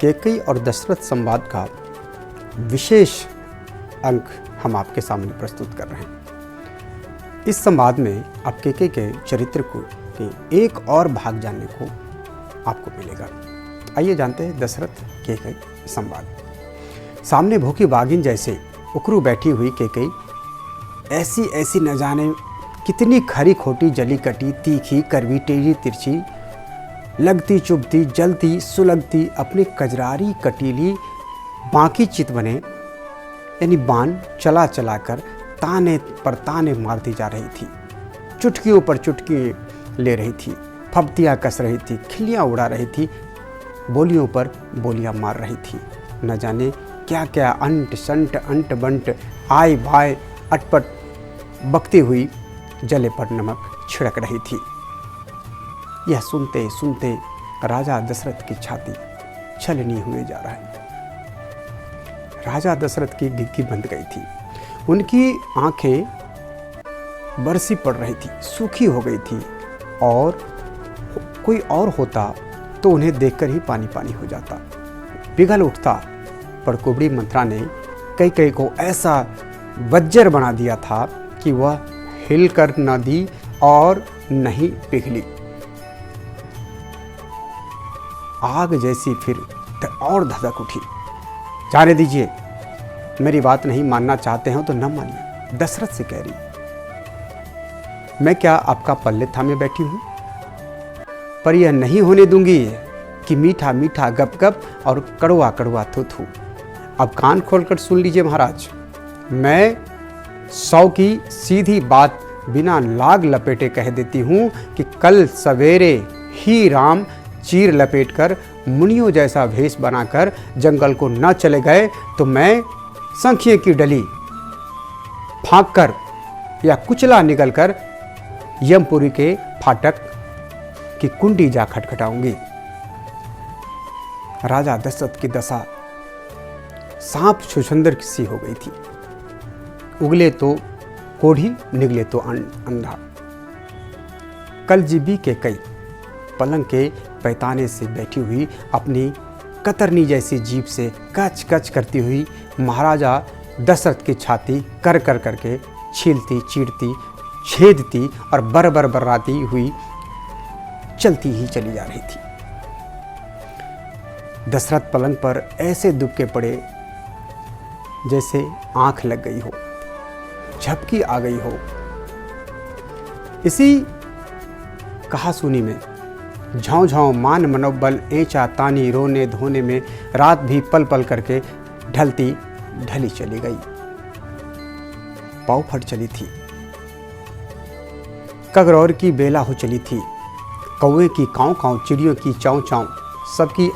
कैकेयी और दशरथ संवाद का विशेष अंक हम आपके सामने प्रस्तुत कर रहे हैं। इस संवाद में आप कैकेयी के चरित्र को के एक और भाग जानने को आपको मिलेगा। आइए जानते हैं दशरथ कैकेयी संवाद। सामने भूखी बाघिन जैसे उकरू बैठी हुई कैकेयी ऐसी न जाने कितनी खरी खोटी जली कटी तीखी कड़वी टेढ़ी तिरछी लगती चुभती जलती सुलगती अपनी कजरारी कटीली बाकी चित बने यानी बाण चला चला कर ताने पर ताने मारती जा रही थी। चुटकियों पर चुटकी ले रही थी, फब्तियाँ कस रही थी, खिल्लियाँ उड़ा रही थी, बोलियों पर बोलियाँ मार रही थी। न जाने क्या क्या अंट संट अंट बंट आय बाय अटपट बकती हुई जले पर नमक छिड़क रही थी। यह सुनते सुनते राजा दशरथ की छाती छलनी हुए जा रहा है। राजा दशरथ की गिग्गी बंध गई थी। उनकी आंखें बरसी पड़ रही थी, सूखी हो गई थी और कोई और होता तो उन्हें देखकर ही पानी पानी हो जाता, पिघल उठता। पर कुबड़ी मंत्रा ने कैकेयी को ऐसा वज्र बना दिया था कि वह हिलकर न दी और नहीं पिघली। आग जैसी फिर और धधक उठी। जाने दीजिए, मेरी बात नहीं मानना चाहते हो तो न मानिए, दशरथ से कह रही। मैं क्या आपका पल्ले थामे बैठी हूं? पर यह नहीं होने दूंगी कि मीठा मीठा गप गप और कड़वा कड़वा थू थू। अब कान खोलकर सुन लीजिए महाराज, मैं 100 की सीधी बात बिना लाग लपेटे कह देती हूं कि कल सवेरे ही राम चीर लपेटकर मुनियों जैसा भेष बनाकर जंगल को न चले गए तो मैं संखिए की डली फांक कर या कुचला निकलकर यमपुरी के फाटक की कुंडी जा खटखटाऊंगी। राजा दशरथ की दशा सांप छुछंदर सी हो गई थी। उगले तो कोढ़ी निगले तो अंधा। कलजीबी कैकेयी पलंग के पैताने से बैठी हुई अपनी कतरनी जैसी जीभ से कच कच करती हुई महाराजा दशरथ की छाती कर कर करके छीलती चीरती छेदती और बर बर्राती हुई चलती ही चली जा रही थी। दशरथ पलंग पर ऐसे दुबके पड़े जैसे आंख लग गई हो, झपकी आ गई हो। इसी कहासुनी में झौं झौं मान मनोबल ऐंचा तानी रोने धोने में रात भी पल पल करके ढलती ढली चली गई। पाँव फट चली थी, कगरौर की बेला हो चली थी, कौवे की काँव काँव चिड़ियों की चाँव चाँव सबकी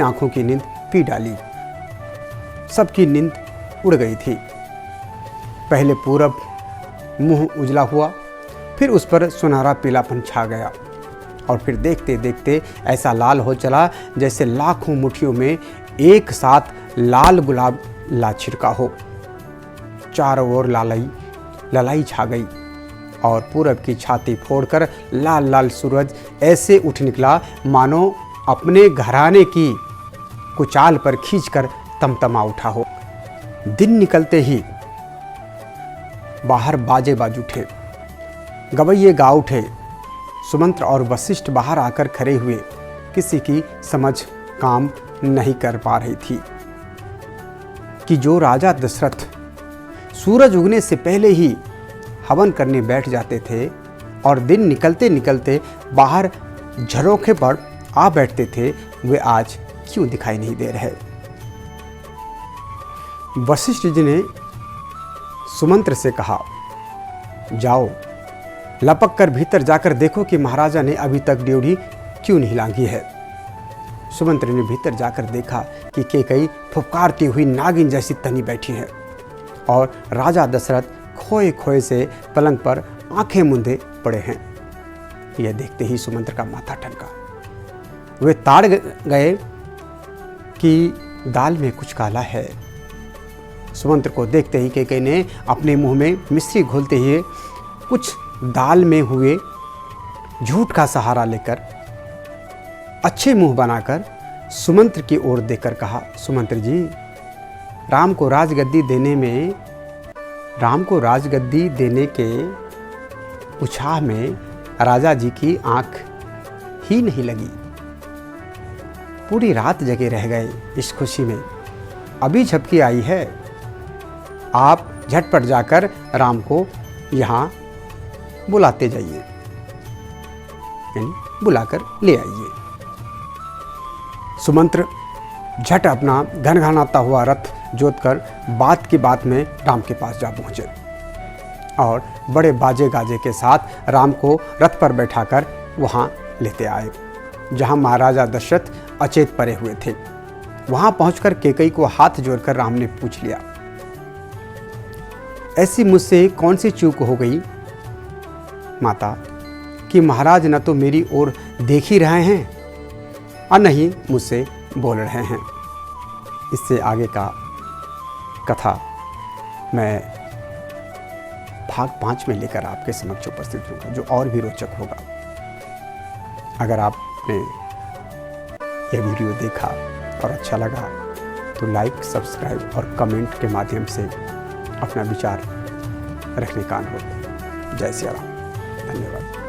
आंखों की नींद पी डाली, सबकी नींद उड़ गई थी। पहले पूरब मुंह उजला हुआ, फिर उस पर सुनहरा पीलापन छा गया और फिर देखते देखते ऐसा लाल हो चला जैसे लाखों मुट्ठियों में एक साथ लाल गुलाब ला छिड़का हो। चारों ओर ललाई छा गई और पूरब की छाती फोड़कर लाल लाल सूरज ऐसे उठ निकला मानो अपने घराने की कुचाल पर खींचकर तमतमा उठा हो। दिन निकलते ही बाहर बाजे बाज उठे, गवैये गा उठे। सुमंत्र और वशिष्ठ बाहर आकर खड़े हुए। किसी की समझ काम नहीं कर पा रही थी कि जो राजा दशरथ सूरज उगने से पहले ही हवन करने बैठ जाते थे और दिन निकलते निकलते बाहर झरोखे पर आ बैठते थे, वे आज क्यों दिखाई नहीं दे रहे। वशिष्ठ जी ने सुमंत्र से कहा, जाओ लपक कर भीतर जाकर देखो कि महाराजा ने अभी तक ड्योढ़ी क्यों नहीं लांघी है। सुमंत्र ने भीतर जाकर देखा कि कैकेयी फुफकारती हुई नागिन जैसी तनी बैठी है और राजा दशरथ खोए खोए से पलंग पर आंखें मूंदे पड़े हैं। यह देखते ही सुमंत्र का माथा ठनका। वे ताड़ गए कि दाल में कुछ काला है। सुमंत्र को देखते ही कैकेयी ने अपने मुंह में मिश्री घोलते हुए कुछ दाल में हुए झूठ का सहारा लेकर अच्छे मुंह बनाकर सुमंत्र की ओर देखकर कहा, सुमंत्र जी, राम को राजगद्दी देने के उत्साह में राजा जी की आंख ही नहीं लगी। पूरी रात जगे रह गए इस खुशी में। अभी झपकी आई है, आप झटपट जाकर राम को यहाँ बुलाते जाइए, यानी बुलाकर ले आइए। सुमंत्र झट अपना घनघनाता हुआ रथ जोतकर बात की बात में राम के पास जा पहुँचे और बड़े बाजे गाजे के साथ राम को रथ पर बैठाकर वहाँ लेते आए जहाँ महाराजा दशरथ अचेत पड़े हुए थे। वहाँ पहुँचकर कैकेयी को हाथ जोड़कर राम ने पूछ लिया, ऐसी मुझसे कौन सी चूक हो गई माता कि महाराज न तो मेरी ओर देख ही रहे हैं और न ही मुझसे बोल रहे हैं। इससे आगे का कथा मैं भाग 5 में लेकर आपके समक्ष उपस्थित होगा, जो और भी रोचक होगा। अगर आपने यह वीडियो देखा और अच्छा लगा तो लाइक, सब्सक्राइब और कमेंट के माध्यम से अपना विचार रखने का अनुरोध। जय सिया राम। धन्यवाद।